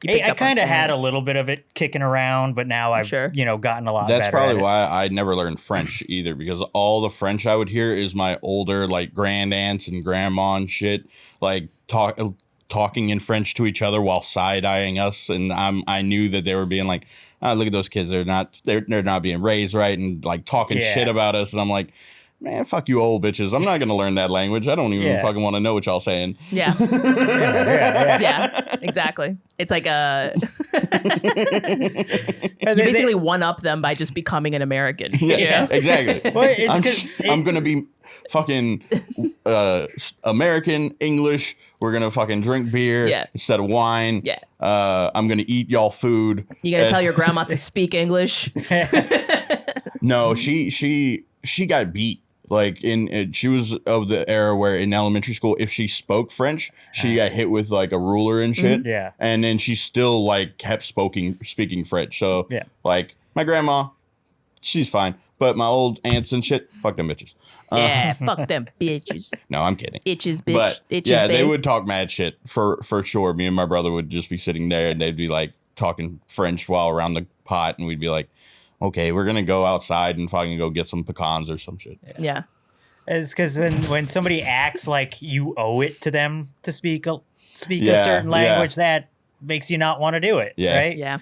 picked I up on kind of had Spanish. a little bit of it kicking around, but now I've gotten a lot better. That's probably at it. why I never learned French either, because all the French I would hear is my older like grand aunts and grandma and shit like talking in French to each other while side eyeing us, and I knew that they were being like, oh, look at those kids, they're not being raised right and like talking shit about us, and I'm like, man, fuck you old bitches. I'm not going to learn that language. I don't even fucking want to know what y'all saying. Yeah. Yeah, exactly. It's like you basically one-up them by just becoming an American. Yeah, exactly. Well, I'm going to be fucking American, English. We're going to fucking drink beer instead of wine. Yeah. I'm going to eat y'all food. You're going to tell your grandma to speak English? No, she got beat. Like she was of the era where in elementary school, if she spoke French, she got hit with like a ruler and shit. Yeah. And then she still like kept speaking French. So like my grandma, she's fine. But my old aunts and shit, fuck them bitches. Yeah, fuck them bitches. No, I'm kidding. Itches, bitch. But Itches, yeah, babe. they would talk mad shit for sure. Me and my brother would just be sitting there and they'd be like talking French while around the pot. And we'd be like, okay, we're going to go outside and fucking go get some pecans or some shit. Yeah. It's because when somebody acts like you owe it to them to speak a certain language, that makes you not want to do it, right? Yeah.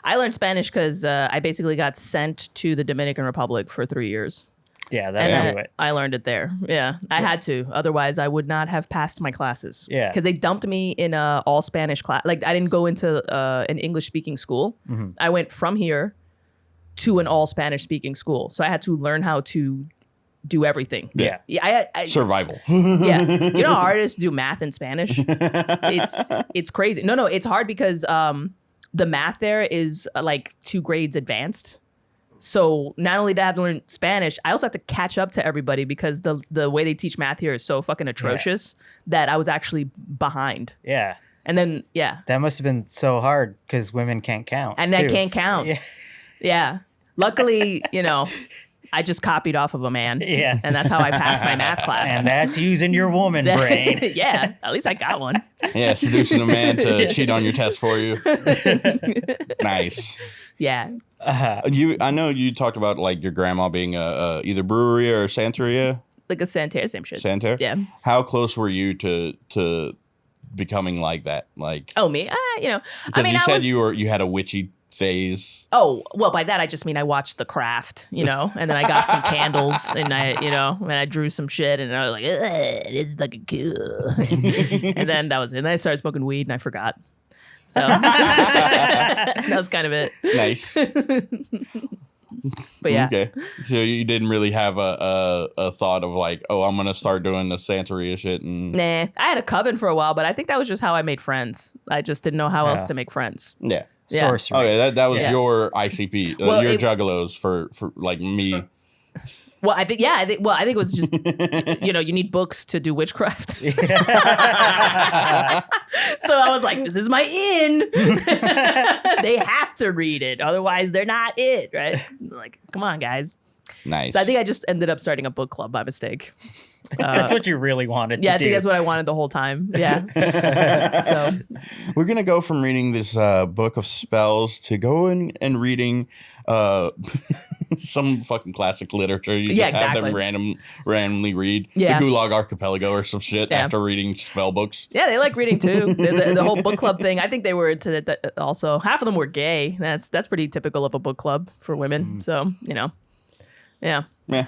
I learned Spanish because I basically got sent to the Dominican Republic for 3 years. Yeah, that'll do it. I learned it there. Yeah, I had to. Otherwise, I would not have passed my classes. Yeah. Because they dumped me in a all Spanish class. Like, I didn't go into an English-speaking school. Mm-hmm. I went from here to an all Spanish-speaking school. So I had to learn how to do everything. Yeah. I Survival. Yeah. You know how hard it is to do math in Spanish? It's crazy. No, it's hard because the math there is like 2 grades advanced. So not only do I have to learn Spanish, I also have to catch up to everybody because the way they teach math here is so fucking atrocious that I was actually behind. Yeah. And then, That must have been so hard because women can't count. And I can't count. Yeah. Luckily, I just copied off of a man. Yeah. And that's how I passed my math class. And that's using your woman brain. Yeah. At least I got one. Yeah, seducing a man to cheat on your test for you. Nice. Yeah. I know you talked about like your grandma being either brewery or Santeria. Like a Santerre, same shit. Santerre? Yeah. How close were you to becoming like that? Like, oh, me? because you said you had a witchy phase. Oh, well, by that I just mean I watched The Craft, and then I got some candles and I drew some shit and I was like, it's fucking cool. And then that was it. And then I started smoking weed and I forgot. So that was kind of it. Nice. But yeah. Okay. So you didn't really have a thought of like, oh, I'm gonna start doing the Santeria shit and Nah. I had a coven for a while, but I think that was just how I made friends. I just didn't know how else to make friends. Yeah. Yeah. Sorcery. Okay, that was your ICP, Well, your juggalos for like me. Well, I think it was just, you need books to do witchcraft. So I was like, this is my in. They have to read it. Otherwise, they're not it, right? Like, come on, guys. Nice. So I think I just ended up starting a book club by mistake. That's what you really wanted to do. Yeah, I think that's what I wanted the whole time. Yeah. So we're going to go from reading this book of spells to going and reading some fucking classic literature. You just have them randomly read the Gulag Archipelago or some shit after reading spell books. Yeah, they like reading too. The whole book club thing. I think they were into it also. Half of them were gay. That's pretty typical of a book club for women. So, Yeah. Yeah.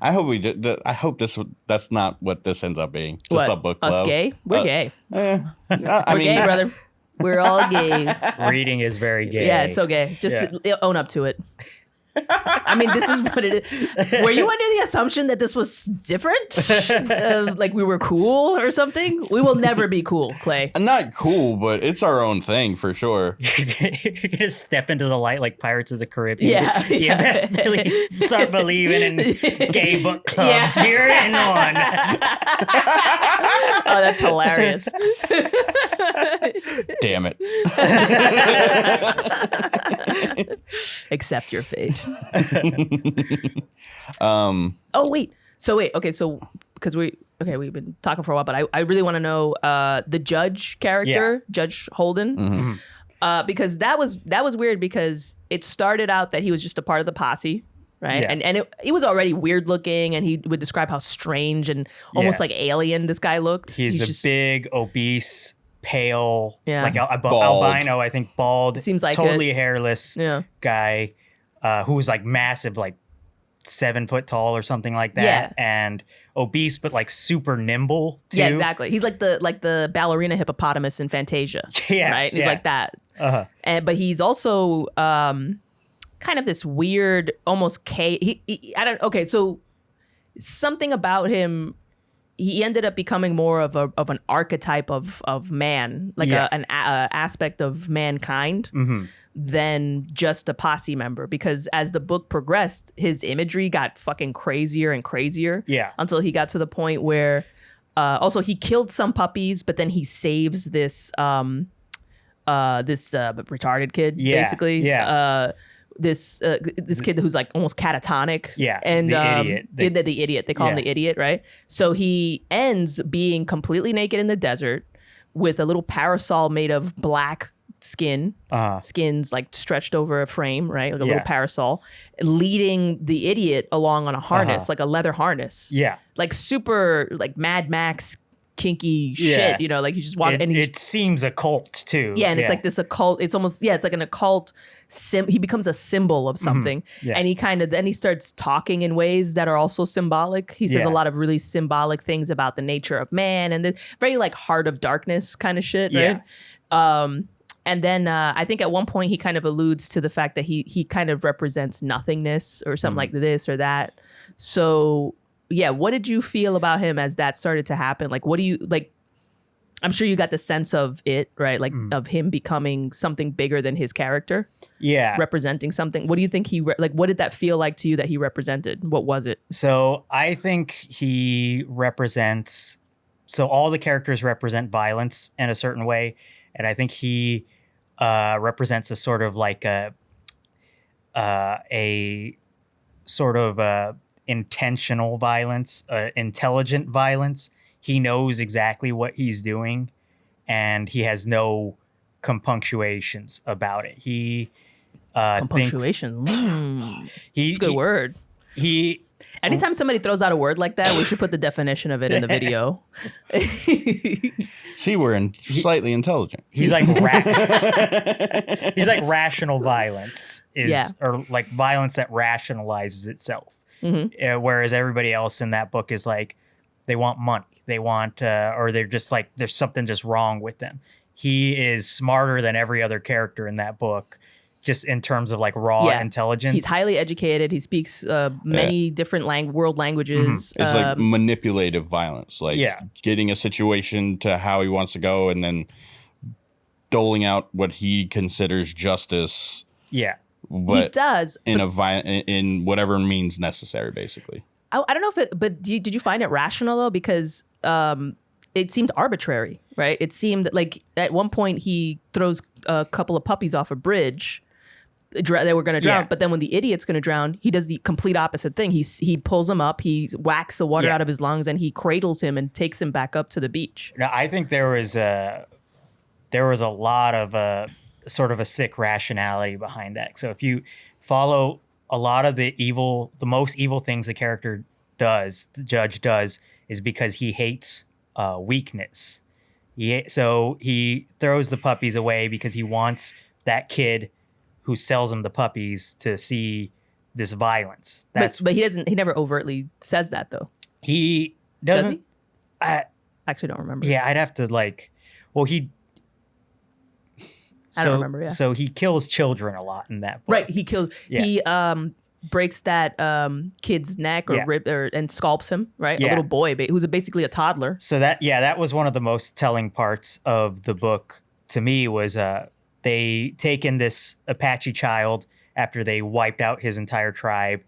I hope we did. I hope that's not what this ends up being. Just a book club. Us gay? We're gay. I We're gay, brother. We're all gay. Reading is very gay. Yeah, it's so gay. Just to own up to it. I mean, this is what it is. Were you under the assumption that this was different? Like we were cool or something? We will never be cool, Clay. Not cool, but it's our own thing for sure. You're going to step into the light like Pirates of the Caribbean. Yeah. You best really start believing in gay book clubs. You're in one. Oh, that's hilarious. Damn it. Accept your fate. Oh, wait. Okay. So because we've been talking for a while, but I really want to know the judge character, Judge Holden. Mm-hmm. Because that was weird because it started out that he was just a part of the posse. Right. Yeah. And it was already weird looking, and he would describe how strange and almost like alien this guy looked. He's just big, obese, pale, like bald. albino, I think bald. Seems like totally hairless guy who was like massive, like 7 foot tall or something like that. Yeah. And obese, but like super nimble too. Yeah, exactly. He's like the ballerina hippopotamus in Fantasia. Yeah. Right? He's like that. Uh-huh. But he's also kind of this weird, almost so something about him, he ended up becoming more of an archetype of man, like an aspect of mankind. Mm-hmm. Than just a posse member, because as the book progressed, his imagery got fucking crazier and crazier. Yeah. Until he got to the point where also he killed some puppies, but then he saves this retarded kid, basically. Yeah. This kid who's like almost catatonic. Yeah. And the idiot. The idiot. They call him the idiot, right? So he ends being completely naked in the desert with a little parasol made of black skins like stretched over a frame, right? Like a little parasol, leading the idiot along on a harness, like a leather harness. Yeah. Like super like Mad Max kinky shit, you know, like he's just walking and it seems occult too. Yeah, and it's like this occult, it's almost it's like an occult he becomes a symbol of something. Mm-hmm. Yeah. And he starts talking in ways that are also symbolic. He says a lot of really symbolic things about the nature of man and the very like heart of darkness kind of shit, right? And then I think at one point he kind of alludes to the fact that he kind of represents nothingness or something like this or that. So yeah, what did you feel about him as that started to happen? Like, what do you like? I'm sure you got the sense of it, right? Like of him becoming something bigger than his character. Yeah, representing something. What do you think what did that feel like to you that he represented? What was it? So I think he represents. So all the characters represent violence in a certain way, and I think he represents a sort of like a sort of intentional violence, intelligent violence. He knows exactly what he's doing, and he has no compunctuations about it. He compunctuation. It's a good word. Anytime somebody throws out a word like that, we should put the definition of it in the video. See, we're slightly intelligent. He's like he's like rational violence or like violence that rationalizes itself. Mm-hmm. Whereas everybody else in that book is like, they want money, they want, or they're just like, there's something just wrong with them. He is smarter than every other character in that book, just in terms of like raw intelligence. He's highly educated. He speaks many different world languages. Mm-hmm. It's like manipulative violence, like getting a situation to how he wants to go and then doling out what he considers justice. Yeah. But he does in whatever means necessary, basically. I don't know but did you find it rational though? Because it seemed arbitrary, right? It seemed like at one point he throws a couple of puppies off a bridge. They were going to drown, but then when the idiot's going to drown, he does the complete opposite thing. He pulls him up, he whacks the water out of his lungs, and he cradles him and takes him back up to the beach. Now, I think there was a lot of sort of a sick rationality behind that. So if you follow a lot of the most evil things the character does, the judge does, is because he hates weakness. So he throws the puppies away because he wants that kid who sells him the puppies to see this violence. But he never overtly says that though. He doesn't. Does he? I actually don't remember. Yeah, I'd have to I don't remember. Yeah. So he kills children a lot in that book. Right. He kills. Yeah. He breaks that kid's neck or and scalps him. Right. Yeah. A little boy who's basically a toddler. So that was one of the most telling parts of the book to me was they taken this Apache child after they wiped out his entire tribe.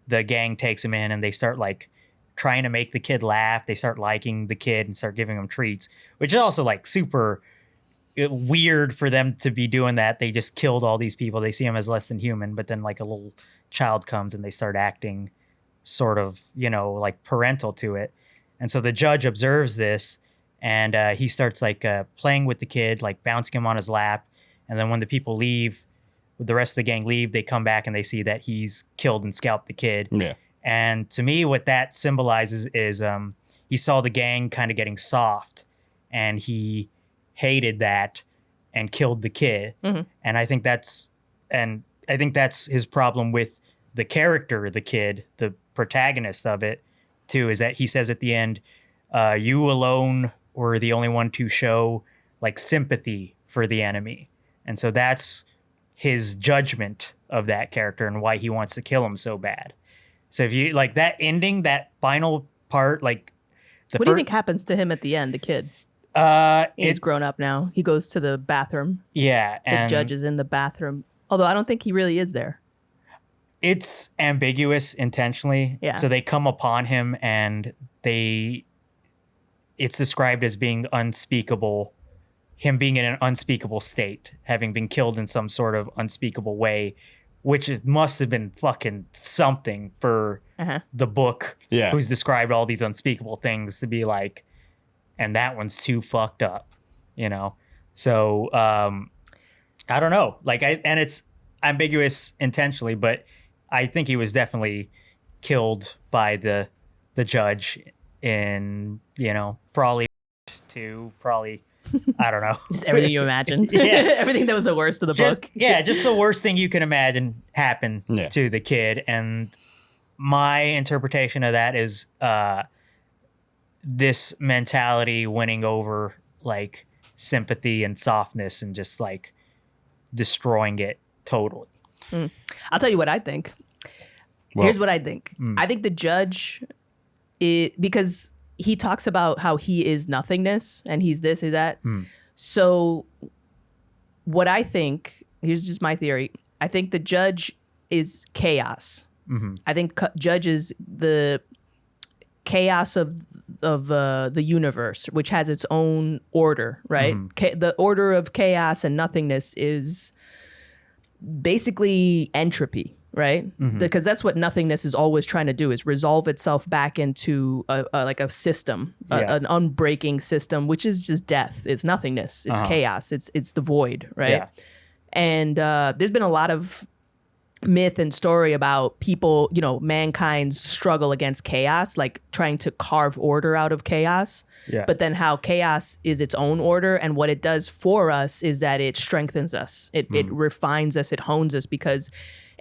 The gang takes him in and they start like trying to make the kid laugh. They start liking the kid and start giving him treats, which is also like super weird for them to be doing that. They just killed all these people. They see him as less than human, but then like a little child comes and they start acting sort of, like parental to it. And so the judge observes this and he starts like playing with the kid, like bouncing him on his lap. And then when the people leave, the rest of the gang leave, they come back and they see that he's killed and scalped the kid. Yeah. And to me, what that symbolizes is he saw the gang kind of getting soft and he hated that and killed the kid. Mm-hmm. And I think that's his problem with the character, the kid, the protagonist of it, too, is that he says at the end, you alone were the only one to show like sympathy for the enemy. And so that's his judgment of that character and why he wants to kill him so bad. So if you like that ending, that final part, like what do you think happens to him at the end, the kid? He's grown up now. He goes to the bathroom. Yeah. The judge is in the bathroom. Although I don't think he really is there. It's ambiguous intentionally. Yeah. So they come upon him and it's described as being unspeakable, him being in an unspeakable state, having been killed in some sort of unspeakable way, which it must have been fucking something for the book who's described all these unspeakable things to be like, and that one's too fucked up, So I don't know. And it's ambiguous intentionally, but I think he was definitely killed by the judge in, probably I don't know. Just everything you imagined. Everything that was the worst of the book. Yeah, just the worst thing you can imagine happened to the kid. And my interpretation of that is this mentality winning over like sympathy and softness and just like destroying it totally. I'll tell you what I think. Well, here's what I think. I think the judge, because he talks about how he is nothingness and he's this or that. So what I think, here's just my theory. I think the judge is chaos. I think judge is the chaos of the universe, which has its own order, right? The order of chaos and nothingness is basically entropy, right? Because that's what nothingness is always trying to do, is resolve itself back into a system, an unbreaking system, which is just death. It's nothingness. It's chaos. It's the void, right? Yeah. And there's been a lot of myth and story about people, mankind's struggle against chaos, like trying to carve order out of chaos. Yeah. But then how chaos is its own order, and what it does for us is that it strengthens us. It refines us. It hones us, because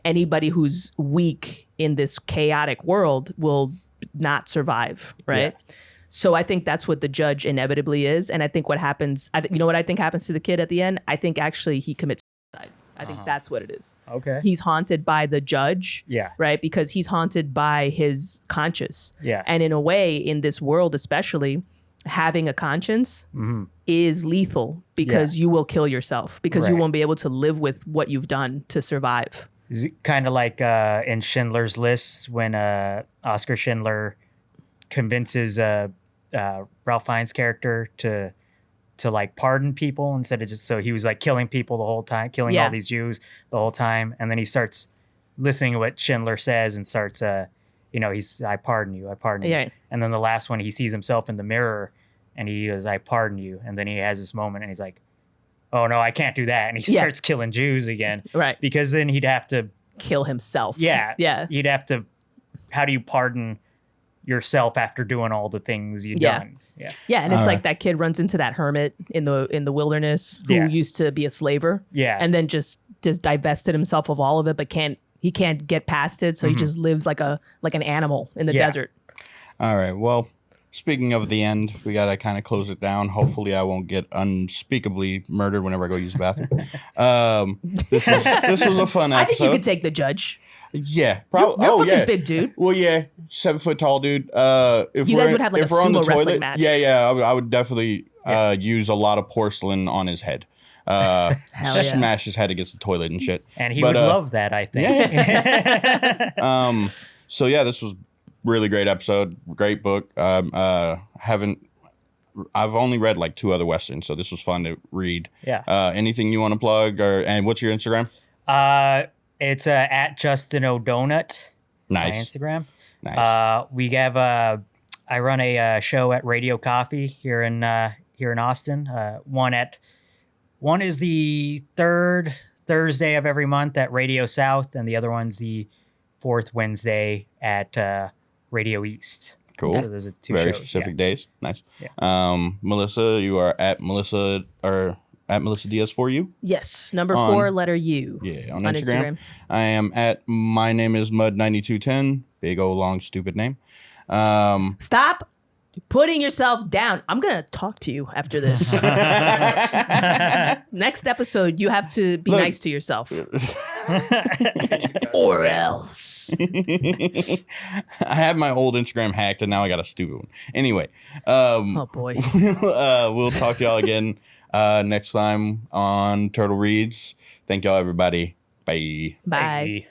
anybody who's weak in this chaotic world will not survive, right? Yeah. So I think that's what the judge inevitably is. And I think what happens, what I think happens to the kid at the end? I think actually he commits suicide. I think that's what it is. Okay. He's haunted by the judge, right? Because he's haunted by his conscience. Yeah. And in a way, in this world especially, having a conscience is lethal, because you will kill yourself, because you won't be able to live with what you've done to survive. Is it kind of like in Schindler's List, when Oscar Schindler convinces Ralph Fiennes' character to like pardon people instead of just, so he was like killing people the whole time, killing all these Jews the whole time. And then he starts listening to what Schindler says and starts, I pardon you. And then the last one, he sees himself in the mirror and he goes, I pardon you. And then he has this moment and he's like, oh no, I can't do that. And he starts killing Jews again. Right. Because then he'd have to kill himself. Yeah. Yeah. You'd have to, how do you pardon yourself after doing all the things you've done? Yeah. Yeah. And it's like that kid runs into that hermit in the wilderness who used to be a slaver. Yeah. And then just divested himself of all of it, but he can't get past it. So he just lives like an animal in the desert. All right. Well, speaking of the end, we got to kind of close it down. Hopefully I won't get unspeakably murdered whenever I go use the bathroom. This was a fun episode. I think you could take the judge. Yeah. You're a fucking big dude. Well, yeah. 7 foot tall dude. If you guys would have like a sumo wrestling match. Yeah. I would definitely use a lot of porcelain on his head. Smash his head against the toilet and shit. And he would love that, I think. Yeah. So yeah, this was really great episode. Great book. I've only read like 2 other Westerns, so this was fun to read. Yeah. Anything you want to plug, and what's your Instagram? It's at Justin O'Donut. Nice. My Instagram. Nice. We have I run a show at Radio Coffee here in Austin. One is the 3rd Thursday of every month at Radio South, and the other one's the 4th Wednesday at Radio East. Cool. So those are 2 very shows. specific days. Nice. Yeah. Melissa, you are at Melissa, or at Melissa Diaz for you. Yes, number 4, letter U. Yeah, on Instagram. I am at my name is Mud9210. Big old long stupid name. Stop putting yourself down. I'm gonna talk to you after this. Next episode, you have to be nice to yourself. Or else. I had my old Instagram hacked and now I got a stupid one. Anyway. Oh boy. We'll talk to y'all again next time on Turtle Reads. Thank y'all, everybody. Bye. Bye.